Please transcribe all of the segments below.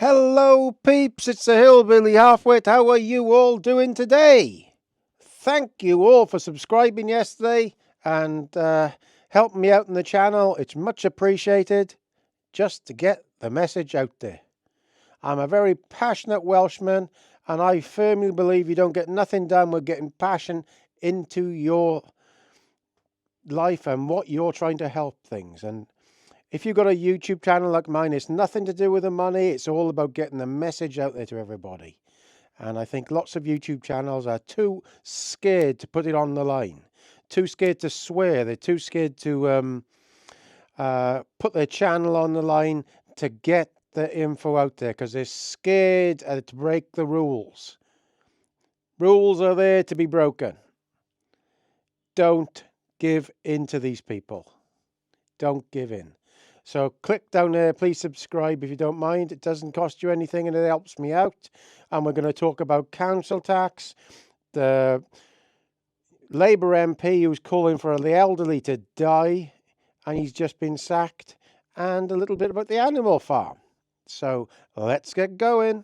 Hello, peeps. It's the Hillbilly Halfwit. How are you all doing today? Thank you all for subscribing yesterday and helping me out in the channel. It's much appreciated just to get the message out there. I'm a very passionate Welshman, and I firmly believe you don't get nothing done with getting passion into your life and what you're trying to help things. And if you've got a YouTube channel like mine, it's nothing to do with the money. It's all about getting the message out there to everybody. And I think lots of YouTube channels are too scared to put it on the line, too scared to swear. They're too scared to put their channel on the line to get the info out there because they're scared to break the rules. Rules are there to be broken. Don't give in to these people. Don't give in. So click down there, please subscribe if you don't mind. It doesn't cost you anything and it helps me out. And we're going to talk about council tax, the Labour MP who's calling for the elderly to die and he's just been sacked, and a little bit about the animal farm. So let's get going.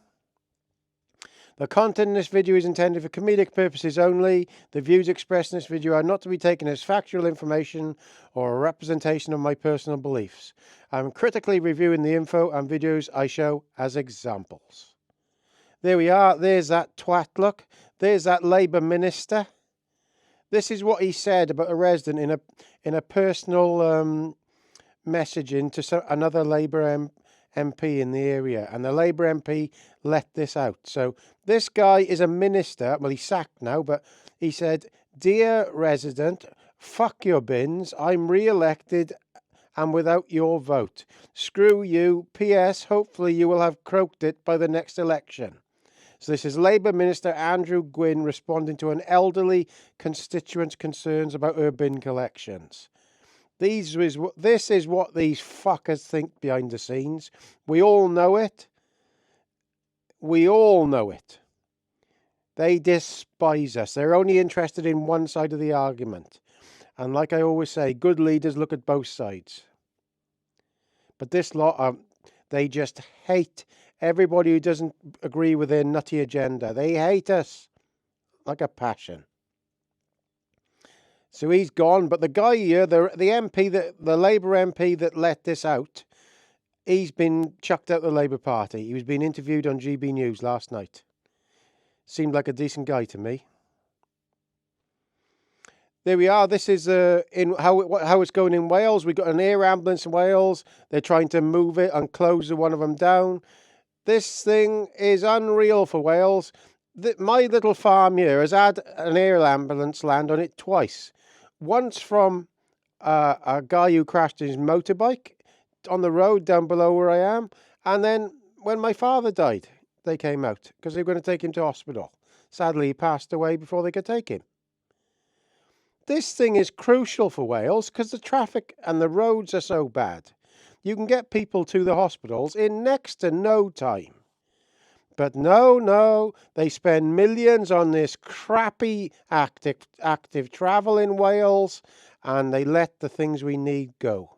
The content in this video is intended for comedic purposes only. The views expressed in this video are not to be taken as factual information or a representation of my personal beliefs. I'm critically reviewing the info and videos I show as examples. There we are. There's that twat look. There's that Labour minister. This is what he said about a resident in a personal messaging to another Labour MP in the area, and the Labour MP let this out. So this guy is a minister. Well, he's sacked now, but he said, "Dear resident, fuck your bins. I'm re-elected and without your vote. Screw you. P.S. Hopefully you will have croaked it by the next election." So this is Labour Minister Andrew Gwynn responding to an elderly constituent's concerns about her bin collections. This is what these fuckers think behind the scenes. We all know it. We all know it. They despise us. They're only interested in one side of the argument. And like I always say, good leaders look at both sides. But this lot, they just hate everybody who doesn't agree with their nutty agenda. They hate us like a passion. So he's gone, but the guy here, the MP, the Labour MP that let this out, he's been chucked out of the Labour Party. He was being interviewed on GB News last night. Seemed like a decent guy to me. There we are. This is in how it's going in Wales. We've got an air ambulance in Wales. They're trying to move it and close one of them down. This thing is unreal for Wales. My little farm here has had an air ambulance land on it twice. Once from a guy who crashed his motorbike on the road down below where I am. And then when my father died, they came out because they were going to take him to hospital. Sadly, he passed away before they could take him. This thing is crucial for Wales because the traffic and the roads are so bad. You can get people to the hospitals in next to no time. But no, they spend millions on this crappy active travel in Wales, and they let the things we need go.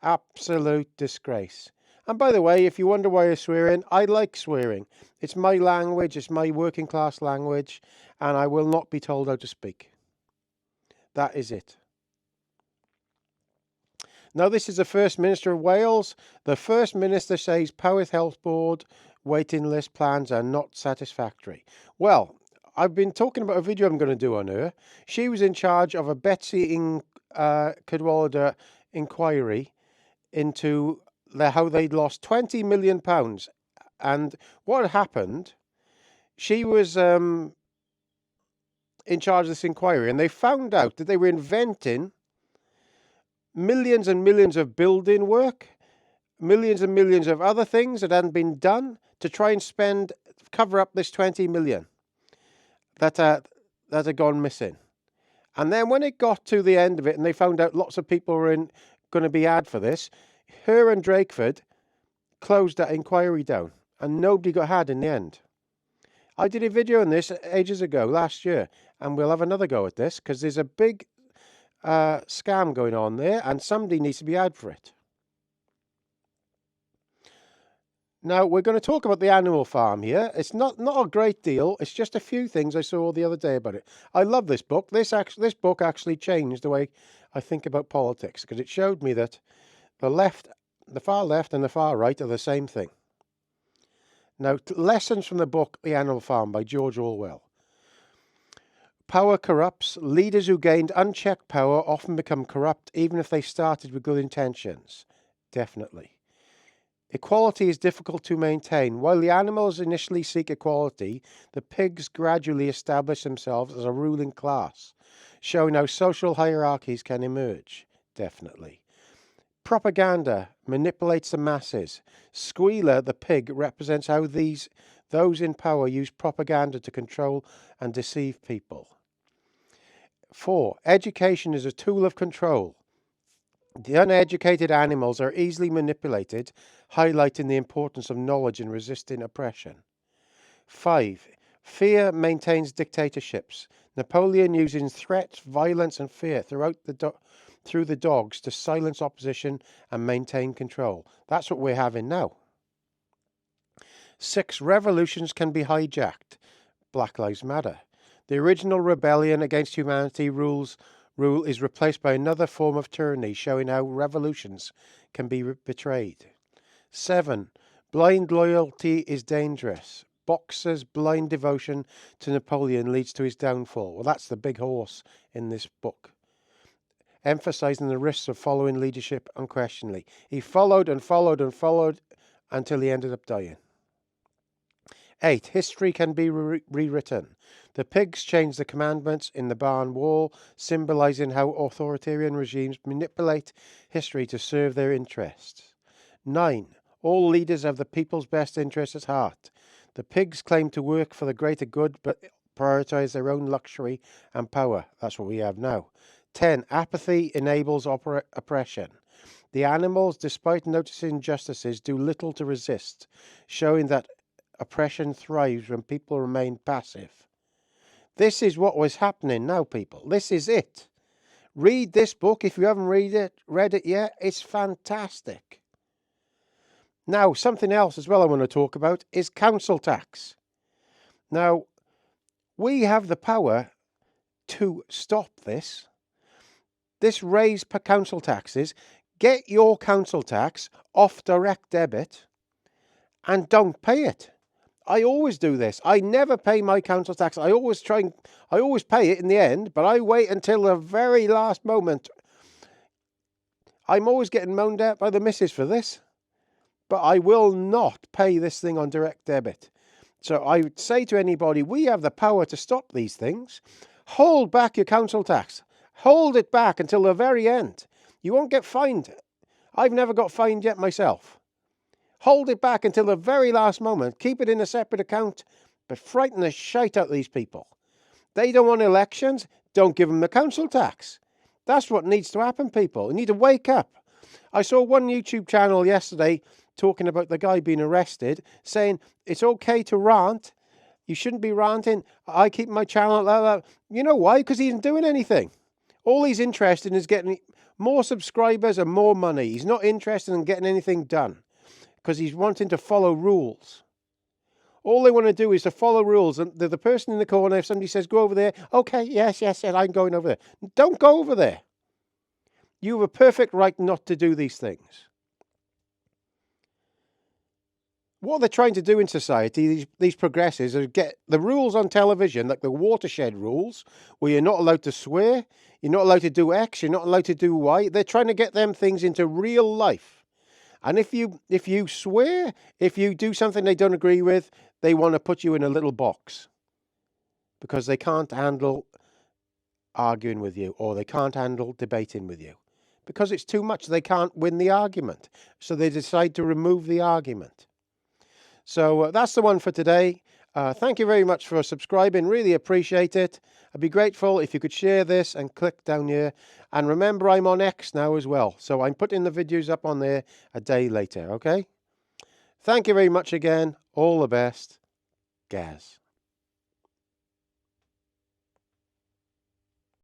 Absolute disgrace. And by the way, if you wonder why I'm swearing, I like swearing. It's my language, it's my working class language, and I will not be told how to speak. That is it. Now, this is the First Minister of Wales. The First Minister says Powys Health Board waiting list plans are not satisfactory. Well, I've been talking about a video I'm going to do on her. She was in charge of a Betsy Cadwallader inquiry into how they'd lost £20 million. And what happened, she was in charge of this inquiry, and they found out that they were inventing millions and millions of building work, millions and millions of other things that hadn't been done to try and cover up this 20 million that had gone missing. And then when it got to the end of it and they found out lots of people were going to be had for this, her and Drakeford closed that inquiry down and nobody got had in the end. I did a video on this ages ago, last year, and we'll have another go at this because there's a big scam going on there and somebody needs to be had for it. Now, we're going to talk about the animal farm here. It's not a great deal. It's just a few things I saw the other day about it. I love this book. This book actually changed the way I think about politics, because it showed me that the far left and the far right are the same thing. Now, lessons from the book The Animal Farm by George Orwell. Power corrupts. Leaders who gained unchecked power often become corrupt, even if they started with good intentions. Definitely. Equality is difficult to maintain. While the animals initially seek equality, the pigs gradually establish themselves as a ruling class, showing how social hierarchies can emerge. Definitely. Propaganda manipulates the masses. Squealer, the pig, represents how those in power use propaganda to control and deceive people. 4. Education is a tool of control. The uneducated animals are easily manipulated, highlighting the importance of knowledge in resisting oppression. 5. Fear maintains dictatorships. Napoleon uses threats, violence, and fear through the dogs to silence opposition and maintain control. That's what we're having now. 6. Revolutions can be hijacked. Black Lives Matter. The original rebellion against humanity rule is replaced by another form of tyranny, showing how revolutions can be betrayed. 7. Blind loyalty is dangerous. Boxer's blind devotion to Napoleon leads to his downfall. Well, that's the big horse in this book, emphasizing the risks of following leadership unquestioningly. He followed and followed and followed until he ended up dying. 8. History can be rewritten. The pigs changed the commandments in the barn wall, symbolizing how authoritarian regimes manipulate history to serve their interests. 9. All leaders have the people's best interests at heart. The pigs claim to work for the greater good, but prioritize their own luxury and power. That's what we have now. 10. Apathy enables oppression. The animals, despite noticing injustices, do little to resist, showing that oppression thrives when people remain passive. This is what was happening now, people. This is it. Read this book if you haven't read it yet. It's fantastic. Now, something else as well I want to talk about is council tax. Now, we have the power to stop this. This raise per council taxes. Get your council tax off direct debit and don't pay it. I always do this. I never pay my council tax. I always pay it in the end, but I wait until the very last moment. I'm always getting moaned at by the missus for this, but I will not pay this thing on direct debit. So I would say to anybody, we have the power to stop these things. Hold back your council tax. Hold it back until the very end. You won't get fined. I've never got fined yet myself. Hold it back until the very last moment. Keep it in a separate account, but frighten the shite out of these people. They don't want elections. Don't give them the council tax. That's what needs to happen, people. You need to wake up. I saw one YouTube channel yesterday talking about the guy being arrested, saying it's okay to rant. You shouldn't be ranting. I keep my channel. You know why? Because he isn't doing anything. All he's interested in is getting more subscribers and more money. He's not interested in getting anything done because he's wanting to follow rules. All they want to do is to follow rules. And the person in the corner, if somebody says, go over there, okay, yes, I'm going over there. Don't go over there. You have a perfect right not to do these things. What they're trying to do in society, these progressives, are get the rules on television, like the watershed rules, where you're not allowed to swear, you're not allowed to do X, you're not allowed to do Y. They're trying to get them things into real life. And if you swear, if you do something they don't agree with, they want to put you in a little box because they can't handle arguing with you, or they can't handle debating with you because it's too much. They can't win the argument. So they decide to remove the argument. So that's the one for today. Thank you very much for subscribing. Really appreciate it. I'd be grateful if you could share this and click down here. And remember, I'm on X now as well. So I'm putting the videos up on there a day later, okay? Thank you very much again. All the best. Gaz.